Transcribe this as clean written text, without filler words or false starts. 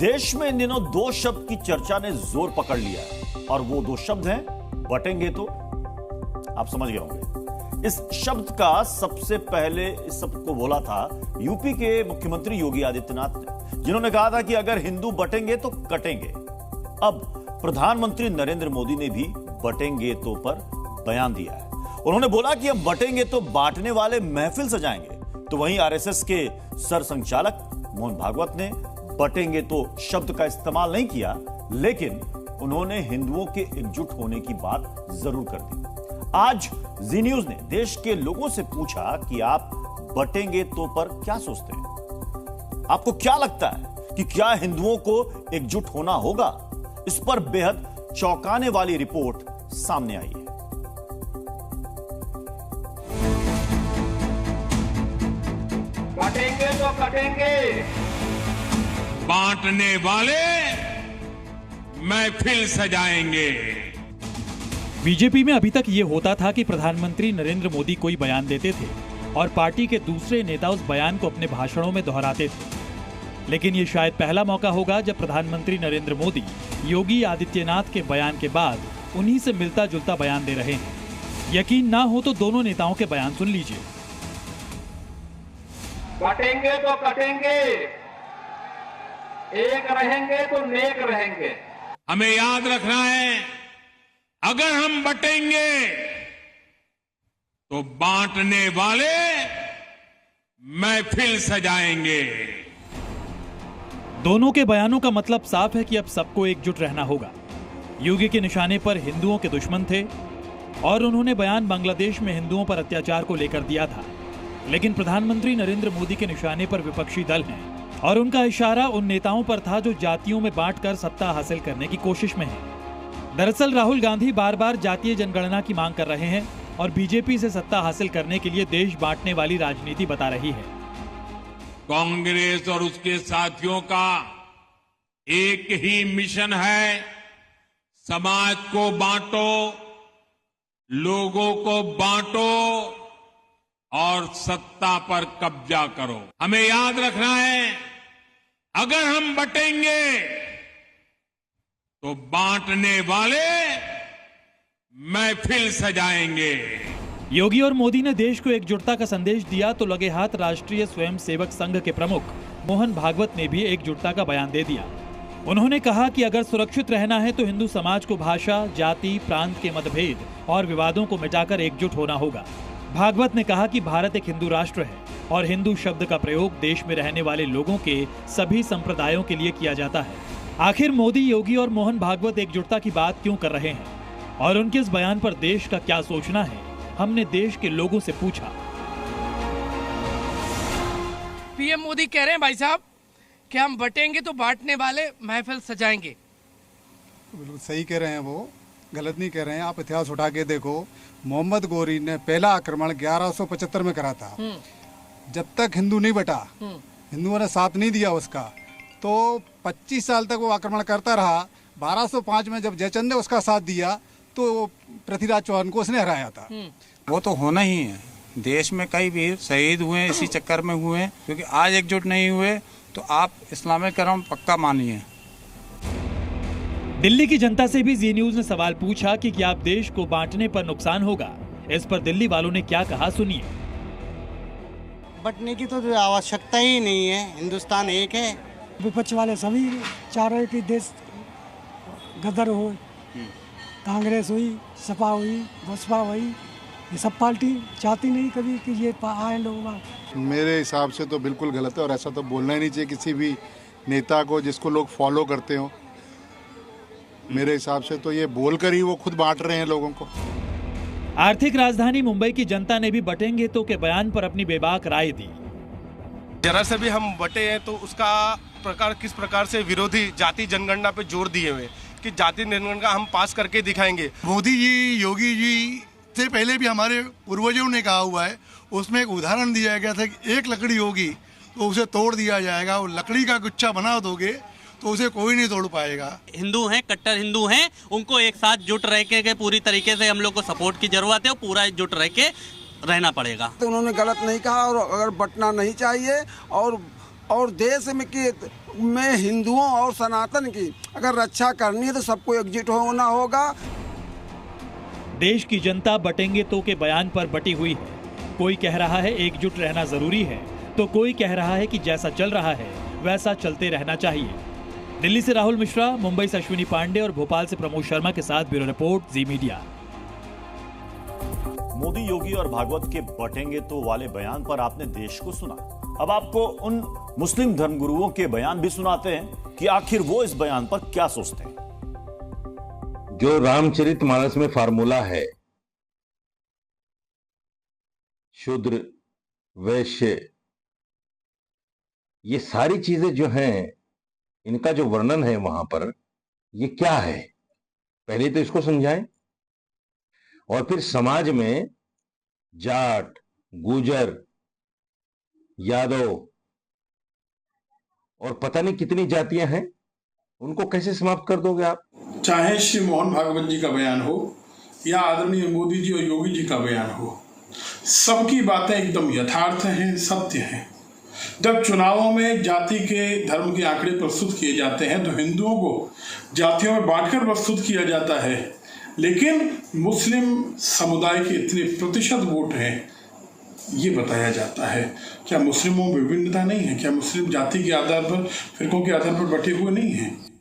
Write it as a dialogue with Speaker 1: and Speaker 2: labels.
Speaker 1: देश में इन दिनों दो शब्द की चर्चा ने जोर पकड़ लिया है और वो दो शब्द हैं बटेंगे तो। आप समझ गए होंगे। इस शब्द का सबसे पहले इस शब्द को बोला था यूपी के मुख्यमंत्री योगी आदित्यनाथ ने, जिन्होंने कहा था कि अगर हिंदू बटेंगे तो कटेंगे। अब प्रधानमंत्री नरेंद्र मोदी ने भी बटेंगे तो पर बयान दिया है। उन्होंने बोला कि हम बटेंगे तो बांटने वाले महफिल सजाएंगे। तो वहीं आरएसएस के सर संचालक मोहन भागवत ने बटेंगे तो शब्द का इस्तेमाल नहीं किया, लेकिन उन्होंने हिंदुओं के एकजुट होने की बात जरूर कर दी। आज जी न्यूज ने देश के लोगों से पूछा कि आप बटेंगे तो पर क्या सोचते हैं? आपको क्या लगता है कि क्या हिंदुओं को एकजुट होना होगा? इस पर बेहद चौंकाने वाली रिपोर्ट सामने आई है।
Speaker 2: कटेंगे तो कटेंगे,
Speaker 3: बांटने वाले महफिल सजाएंगे।
Speaker 4: बीजेपी में अभी तक ये होता था कि प्रधानमंत्री नरेंद्र मोदी कोई बयान देते थे और पार्टी के दूसरे नेता उस बयान को अपने भाषणों में दोहराते थे। लेकिन ये शायद पहला मौका होगा जब प्रधानमंत्री नरेंद्र मोदी योगी आदित्यनाथ के बयान के बाद उन्हीं से मिलता जुलता बयान दे रहे हैं। यकीन ना हो तो दोनों नेताओं के बयान सुन लीजिए।
Speaker 2: कटेंगे तो कटेंगे, एक रहेंगे तो नेक रहेंगे।
Speaker 3: हमें याद रखना है, अगर हम बटेंगे तो बांटने वाले महफिल सजाएंगे।
Speaker 4: दोनों के बयानों का मतलब साफ है कि अब सबको एकजुट रहना होगा। योगी के निशाने पर हिंदुओं के दुश्मन थे और उन्होंने बयान बांग्लादेश में हिंदुओं पर अत्याचार को लेकर दिया था। लेकिन प्रधानमंत्री नरेंद्र मोदी के निशाने पर विपक्षी दल हैं और उनका इशारा उन नेताओं पर था जो जातियों में बांटकर सत्ता हासिल करने की कोशिश में हैं। दरअसल राहुल गांधी बार बार जातीय जनगणना की मांग कर रहे हैं और बीजेपी से सत्ता हासिल करने के लिए देश बांटने वाली राजनीति बता रही है।
Speaker 3: कांग्रेस और उसके साथियों का एक ही मिशन है, समाज को बांटो, लोगों को बांटो और सत्ता पर कब्जा करो। हमें याद रखना है, अगर हम बटेंगे तो बांटने वाले महफिल सजाएंगे।
Speaker 4: योगी और मोदी ने देश को एकजुटता का संदेश दिया तो लगे हाथ राष्ट्रीय स्वयंसेवक संघ के प्रमुख मोहन भागवत ने भी एकजुटता का बयान दे दिया। उन्होंने कहा कि अगर सुरक्षित रहना है तो हिंदू समाज को भाषा, जाति, प्रांत के मतभेद और विवादों को मिटाकर एकजुट होना होगा। भागवत ने कहा कि भारत एक हिंदू राष्ट्र है और हिंदू शब्द का प्रयोग देश में रहने वाले लोगों के सभी संप्रदायों के लिए किया जाता है। आखिर मोदी, योगी और मोहन भागवत एकजुटता की बात क्यों कर रहे हैं और उनके इस बयान पर देश का क्या सोचना है, हमने देश के लोगों से पूछा।
Speaker 5: पीएम मोदी कह रहे हैं भाई साहब कि हम बटेंगे तो बांटने वाले महफिल सजाएंगे।
Speaker 6: बिल्कुल सही कह रहे हैं, वो गलत नहीं कह रहे हैं। आप इतिहास उठा के देखो, मोहम्मद गोरी ने पहला आक्रमण 1175 में करा था। जब तक हिंदू नहीं बटा, हिंदुओं ने साथ नहीं दिया उसका, तो 25 साल तक वो आक्रमण करता रहा। 1205 में जब जयचंद ने उसका साथ दिया तो पृथ्वीराज चौहान को उसने हराया था।
Speaker 7: वो तो होना ही है। देश में कई वीर शहीद हुए हैं, इसी चक्कर में हुए हैं, क्योंकि आज एकजुट नहीं हुए तो आप इस्लामीकरण पक्का मानिए।
Speaker 4: दिल्ली की जनता से भी जी न्यूज ने सवाल पूछा कि क्या आप देश को बांटने पर नुकसान होगा। इस पर दिल्ली वालों ने क्या कहा, सुनिए।
Speaker 8: बंटने की तो आवश्यकता ही नहीं है, हिंदुस्तान एक है।
Speaker 9: विपक्ष वाले सभी चाह रहे कि देश गदर हो, कांग्रेस हुई, सपा हुई, बसपा हुई, ये सब पार्टी चाहती नहीं कभी कि ये आए लोग।
Speaker 6: मेरे हिसाब से तो बिल्कुल गलत है और ऐसा तो बोलना ही नहीं चाहिए किसी भी नेता को जिसको लोग फॉलो करते हो। मेरे हिसाब से तो ये बोलकर ही वो खुद बांट रहे हैं लोगों को।
Speaker 4: आर्थिक राजधानी मुंबई की जनता ने भी बटेंगे तो के बयान पर अपनी बेबाक राय दी।
Speaker 10: जरा से भी हम बटे हैं तो उसका प्रकार किस प्रकार से विरोधी जाति जनगणना पे जोर दिए हुए कि जाति जनगणना हम पास करके दिखाएंगे।
Speaker 11: मोदी जी, योगी जी से पहले भी हमारे पूर्वजों ने कहा हुआ है, उसमें एक उदाहरण दिया गया था कि एक लकड़ी होगी तो उसे तोड़ दिया जाएगा, वो लकड़ी का गुच्छा बना दोगे तो उसे कोई नहीं तोड़ पाएगा।
Speaker 12: हिंदू हैं, कट्टर हिंदू हैं, उनको एक साथ जुट रह के पूरी तरीके से हम लोग को सपोर्ट की जरूरत है, पूरा जुट रह के रहना पड़ेगा।
Speaker 13: तो उन्होंने गलत नहीं कहा और अगर बंटना नहीं चाहिए और देश में कि में हिंदुओं और सनातन की अगर रक्षा करनी है तो सबको एकजुट होना होगा।
Speaker 4: देश की जनता बटेंगे तो के बयान पर बटी हुई है। कोई कह रहा है एकजुट रहना जरूरी है, तो कोई कह रहा है कि जैसा चल रहा है वैसा चलते रहना चाहिए। दिल्ली से राहुल मिश्रा, मुंबई से अश्विनी पांडे और भोपाल से प्रमोद शर्मा के साथ ब्यूरो रिपोर्ट, जी मीडिया।
Speaker 1: मोदी, योगी और भागवत के बटेंगे तो वाले बयान पर आपने देश को सुना। अब आपको उन मुस्लिम धर्मगुरुओं के बयान भी सुनाते हैं कि आखिर वो इस बयान पर क्या सोचते हैं।
Speaker 14: जो रामचरितमानस में फार्मूला है, शूद्र, वैश्य, ये सारी चीजें जो हैं, इनका जो वर्णन है वहां पर, ये क्या है, पहले तो इसको समझाएं। और फिर समाज में जाट, गुजर, यादव और पता नहीं कितनी जातियां हैं, उनको कैसे समाप्त कर दोगे आप?
Speaker 15: चाहे श्री मोहन भागवत जी का बयान हो या आदरणीय मोदी जी और योगी जी का बयान हो, सबकी बातें एकदम यथार्थ हैं, सत्य हैं। जब चुनावों में जाति के, धर्म के आंकड़े प्रस्तुत किए जाते हैं तो हिंदुओं को जातियों में बांटकर प्रस्तुत किया जाता है, लेकिन मुस्लिम समुदाय के इतने प्रतिशत वोट हैं ये बताया जाता है। क्या मुस्लिमों में विभिन्नता नहीं है? क्या मुस्लिम जाति के आधार पर, फिरकों के आधार पर बटे हुए नहीं हैं?